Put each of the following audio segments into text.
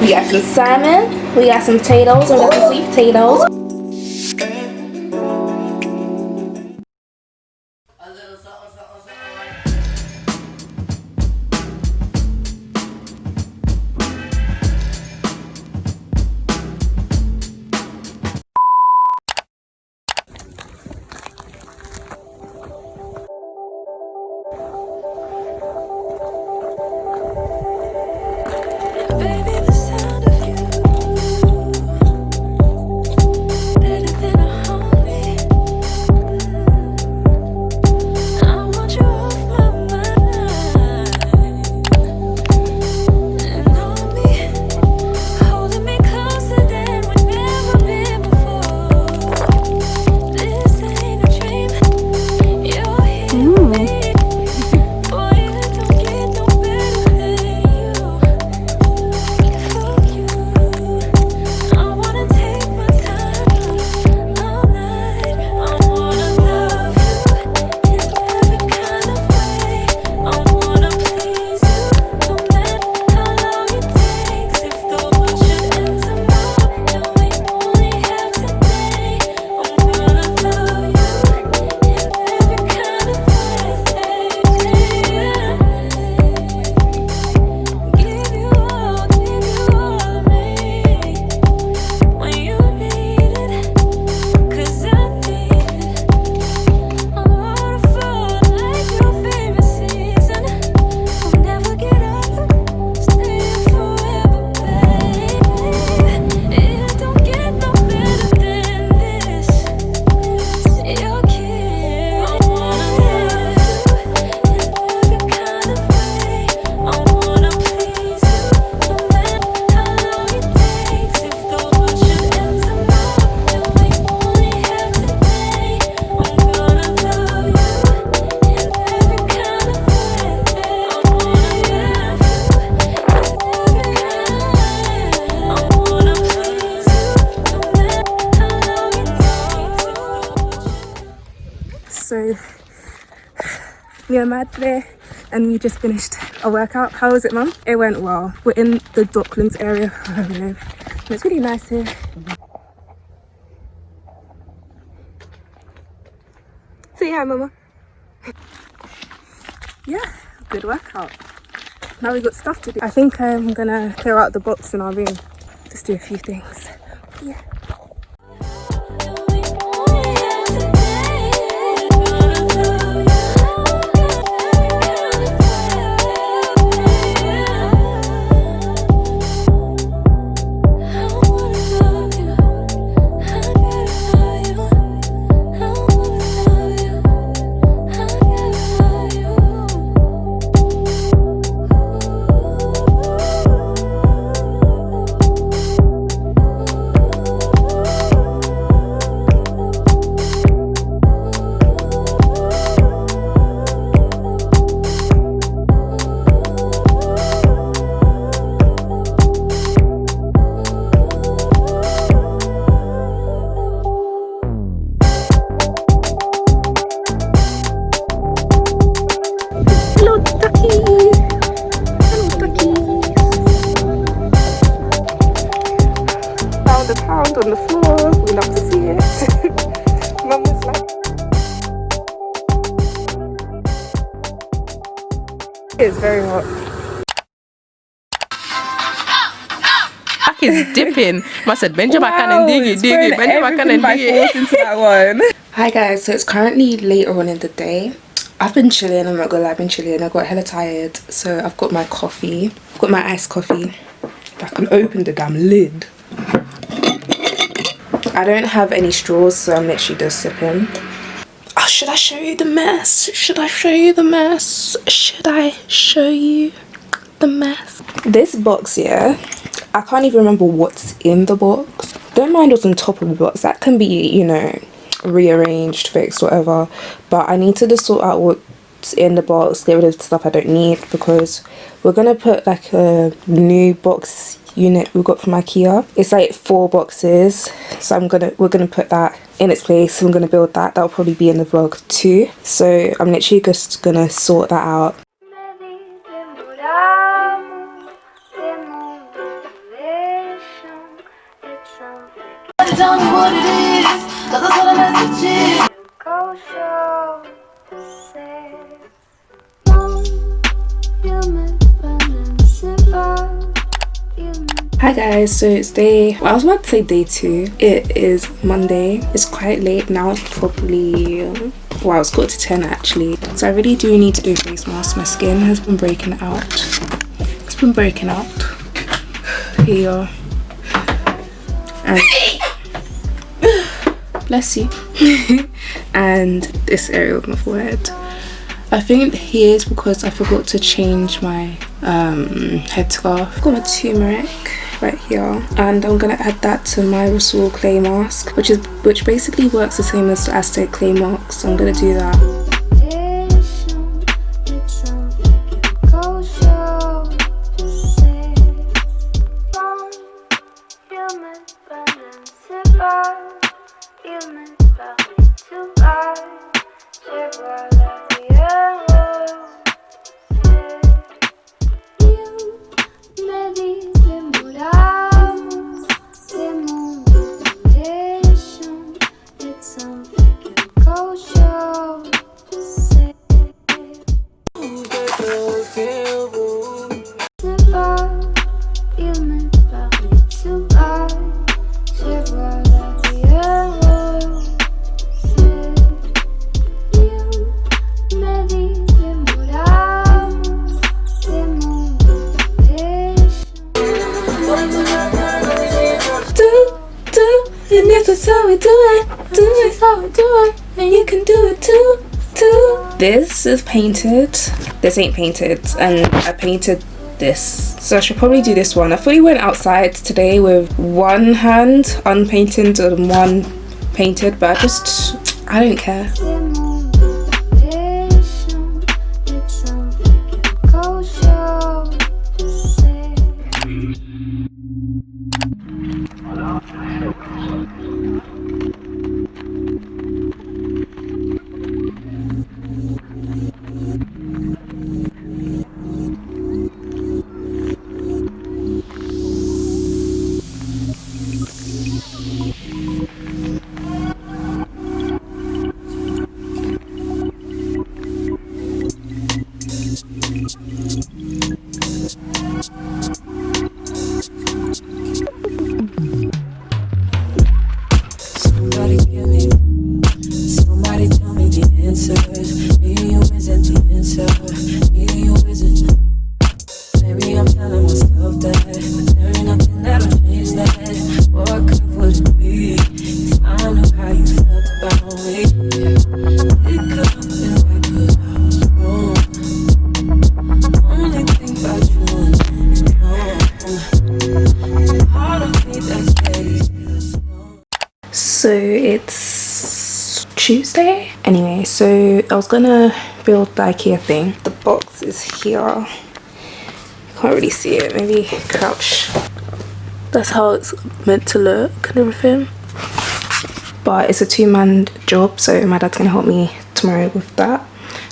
We got some salmon, we got some potatoes, we got some sweet potatoes. So me and Madre and we just finished a workout. How was it, Mum? It went well. We're in the Docklands area. It's really nice here. Say hi, Mama. Yeah, good workout. Now we got stuff to do. I think I'm gonna clear out the box in our room. Just do a few things. Yeah. On the floor, we love to see it. Mum was like, it's very hot. Black is dipping. I said, Benja back and diggy, diggy, Benja back and diggy. Into that one. Hi guys, so it's currently later on in the day. I've been chilling, I'm not gonna lie, I've been chilling. I got hella tired, so I've got my coffee. I've got my iced coffee. If I can open the damn lid. I don't have any straws, so I'm literally just sipping. Oh, should I show you the mess? Should I show you the mess? Should I show you the mess? This box here, I can't even remember what's in the box. Don't mind what's on top of the box. That can be, you know, rearranged, fixed, whatever. But I need to just sort out what's in the box, get rid of stuff I don't need, because we're gonna put like a new box unit we got from IKEA. It's like 4 boxes, so we're gonna put that in its place. I'm gonna build that. That'll probably be in the vlog too. So I'm literally just gonna sort that out. tell me what it is, 'cause that's what a message is. Go show the same. Human balance about human. Hi guys, so it's day, I was about to say day 2. It is Monday. It's quite late now. It's probably, wow, it's 9:45 actually. So I really do need to do a face mask. My skin has been breaking out. It's been breaking out here. And bless you. And this area of my forehead. I think here is because I forgot to change my headscarf. I've got my turmeric right here, and I'm gonna add that to my Rasul clay mask, which basically works the same as the Aztec clay mask. So I'm gonna do that. And you can do it too. This is painted. This ain't painted, and I painted this, so I should probably do this one. I fully went outside today with one hand unpainted and one painted, but I don't care. So it's Tuesday. Anyway, so I was gonna build the IKEA thing. The box is here. Can't really see it, maybe crouch. That's how it's meant to look and everything. But it's a 2-man job, so my dad's gonna help me tomorrow with that.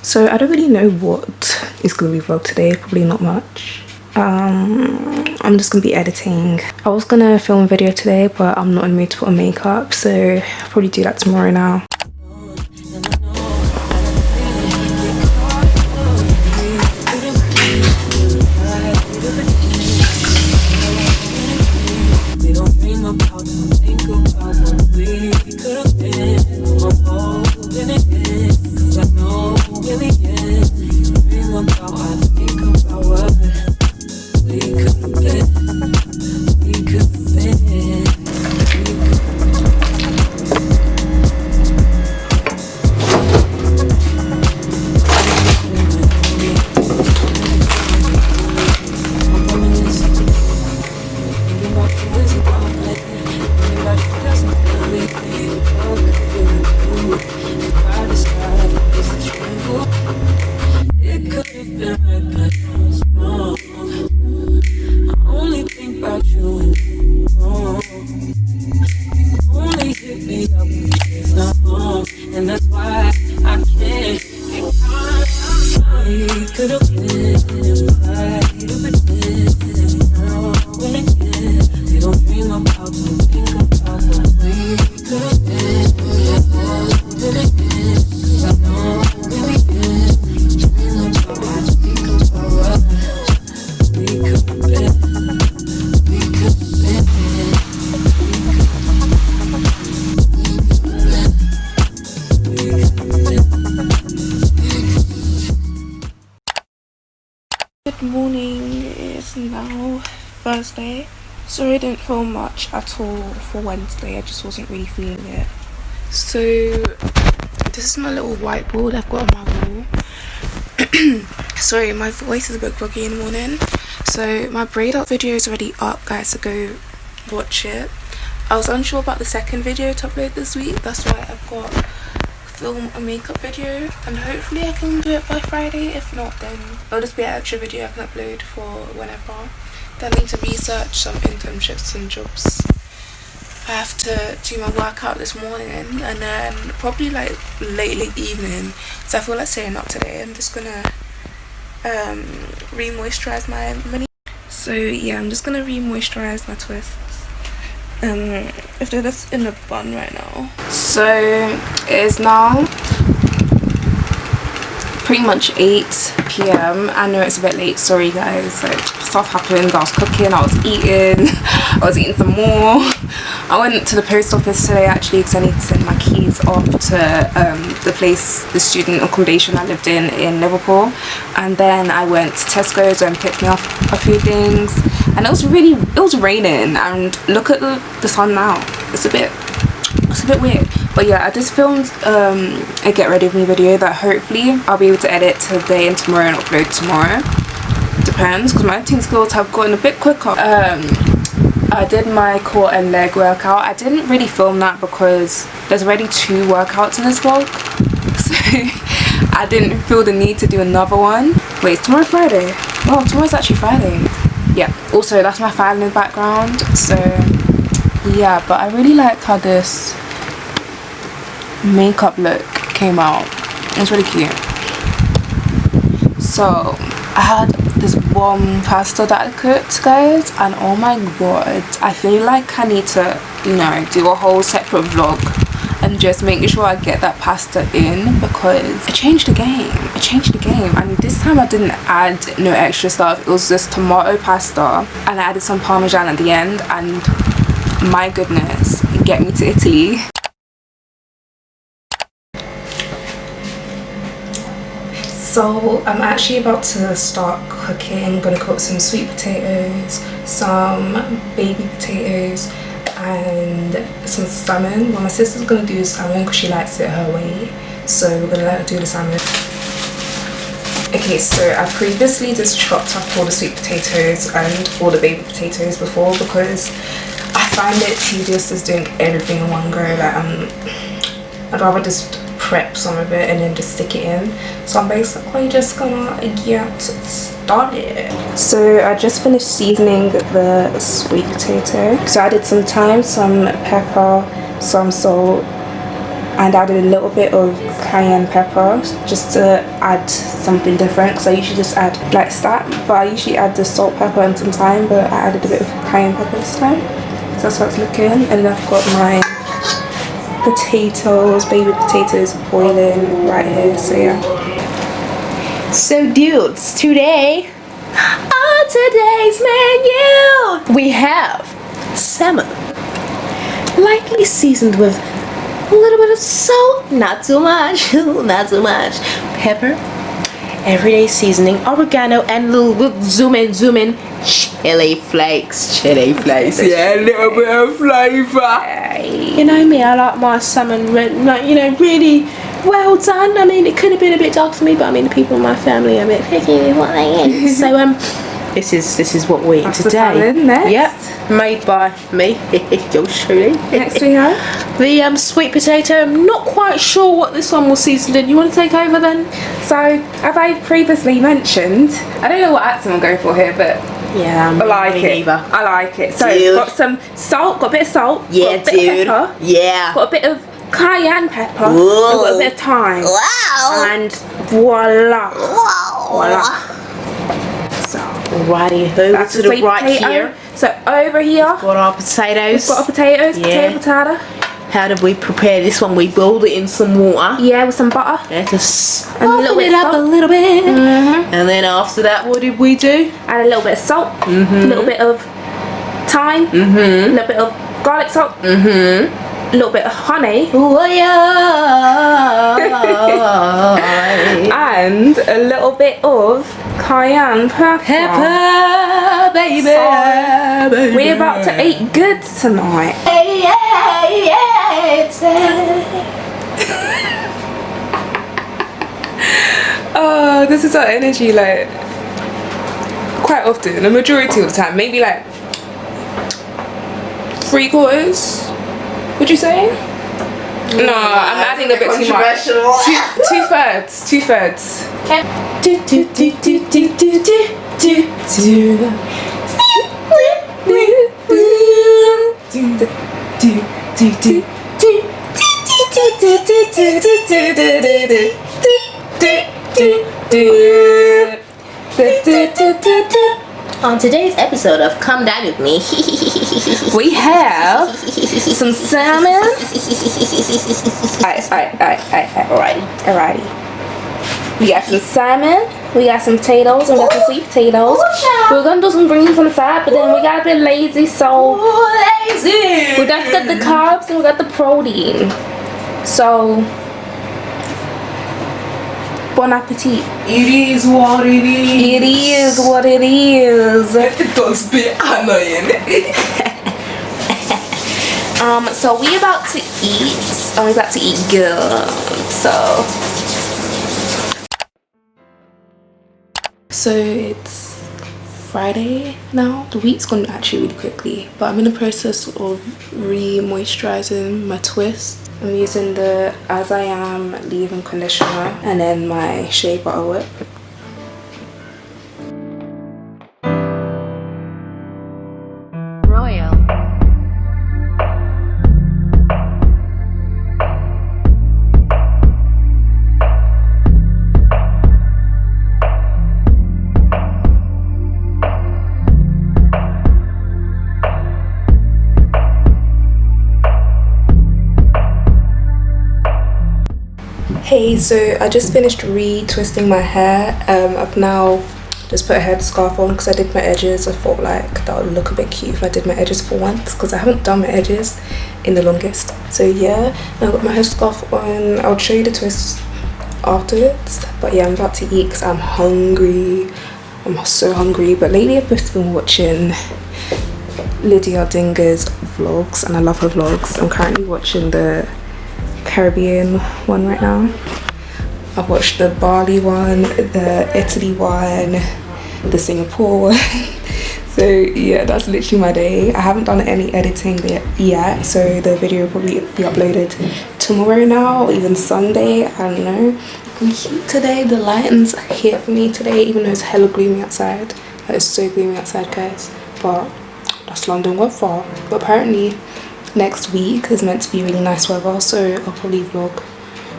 So I don't really know what is gonna be vlogged today, probably not much. I'm just gonna be editing. I was gonna film a video today, but I'm not in the mood to put on makeup, so I'll probably do that tomorrow now. Thursday. Sorry I didn't film much at all for Wednesday, I just wasn't really feeling it. So this is my little whiteboard I've got on my wall. Sorry, my voice is a bit groggy in the morning. So my braid up video is already up, guys, so go watch it. I was unsure about the second video to upload this week, that's why I've got film a makeup video, and hopefully I can do it by Friday. If not, then it'll just be an extra video I can upload for whenever. Then I need to research some internships and jobs. I have to do my workout this morning, and then probably like late evening, so I feel like staying up today. I'm just gonna re-moisturize my mini. So yeah, I'm just gonna re-moisturize my twists. If they're just in a bun right now. So it is now pretty much 8 p.m. I know it's a bit late, sorry guys, like stuff happened. I was cooking, I was eating some more. I went to the post office today actually because I need to send my keys off to the student accommodation I lived in Liverpool, and then I went to Tesco's and picked me up a few things, and it was raining, and look at the sun now. It's a bit weird. But yeah, I just filmed a get ready with me video that hopefully I'll be able to edit today and tomorrow and upload tomorrow. Depends, because my editing skills have gotten a bit quicker. I did my core and leg workout. I didn't really film that because there's already 2 workouts in this vlog, so I didn't feel the need to do another one. Wait, is tomorrow Friday? Oh, tomorrow's actually Friday. Yeah, also that's my family background, so yeah. But I really liked how this makeup look came out. It's really cute. So I had this warm pasta that I cooked, guys, and oh my god, I feel like I need to, you know, do a whole separate vlog and just making sure I get that pasta in, because it changed the game. And this time I didn't add no extra stuff. It was just tomato pasta, and I added some parmesan at the end, and my goodness, get me to Italy. So I'm actually about to start cooking. I'm gonna cook some sweet potatoes, some baby potatoes, and some salmon. Well, my sister's gonna do the salmon because she likes it her way, so we're gonna let her do the salmon. Okay, so I previously just chopped up all the sweet potatoes and all the baby potatoes before, because I find it tedious just doing everything in one go. Like I'd rather just prep some of it and then just stick it in. So I'm basically just gonna get started. So I just finished seasoning the sweet potato. So I added some thyme, some pepper, some salt, and added a little bit of cayenne pepper just to add something different, because I usually just add like that, but I usually add the salt, pepper and some thyme, but I added a bit of cayenne pepper this time. So that's how it's looking. And then I've got my potatoes, baby potatoes boiling right here, so yeah. So dudes, today on today's menu we have salmon, lightly seasoned with a little bit of salt, not too much, not too much, pepper, everyday seasoning, oregano, and little zoom in, chili flakes, yeah, a little bit of flavour. You know me, I like my salmon like, you know, really well done. I mean, it could have been a bit dark for me, but I mean, the people in my family are a bit picky with what they eat. So this is what we're eating today. Yep, made by me. Yours truly. Next we have the sweet potato. I'm not quite sure what this one was seasoned in. You want to take over then? So, as I previously mentioned, I don't know what accent I'm going for here, but yeah, I like it. I like it. So, dude, got some salt, got a bit of salt, yeah, got a bit of pepper, yeah, got a bit of cayenne pepper, and whoa, got a bit of thyme. Wow. And voila. Wow. Voila. So, righty ho, that's to the right potato. here. So over here, got our potatoes. we've got our potatoes, yeah. potato. How did we prepare this one? We boiled it in some water. Yeah, with some butter. Yeah, to soften it up a little bit. And then after that, what did we do? Add a little bit of salt, a little bit of thyme, a little bit of garlic salt, a little bit of honey, and a little bit of cayenne pepper. baby. We're about to eat good tonight. Oh, this is our energy, like, quite often, the majority of the time, maybe like 3/4, would you say? No, I'm adding a bit too much. Two-thirds. On today's episode of Come Dine With Me, we have some salmon. Alrighty. We got some salmon, we got some potatoes, and we got some sweet potatoes. We're gonna do some greens on the side, but then we got a bit lazy, so we got the carbs and we got the protein. So bon appetit. It is what it is. It is what it is. It does be annoying. So we about to eat, and we about to eat good. So it's Friday now. The week's gone actually really quickly, but I'm in the process of re-moisturizing my twist. I'm using the As I Am leave-in conditioner and then my Shea Butter Whip. Royal. Hey, so I just finished re-twisting my hair. I've now just put a headscarf on because I did my edges. I thought like that would look a bit cute if I did my edges for once, because I haven't done my edges in the longest. So yeah, I got my headscarf on. I'll show you the twist afterwards, but yeah, I'm about to eat because I'm hungry. I'm so hungry. But lately I've just been watching Lydia Dinger's vlogs, and I love her vlogs. I'm currently watching the Caribbean one right now. I've watched the Bali one, the Italy one, the Singapore one. So yeah, that's literally my day. I haven't done any editing yet, so the video will probably be uploaded tomorrow now, or even Sunday, I don't know. I'm heat today. The lighting's here for me today, even though it's hella gloomy outside. It's so gloomy outside, guys, but that's London weather. But apparently next week is meant to be really nice weather, so I'll probably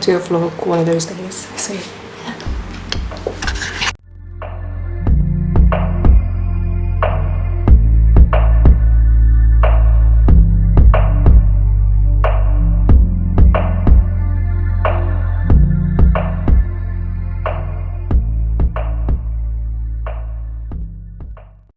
do a vlog one of those days. So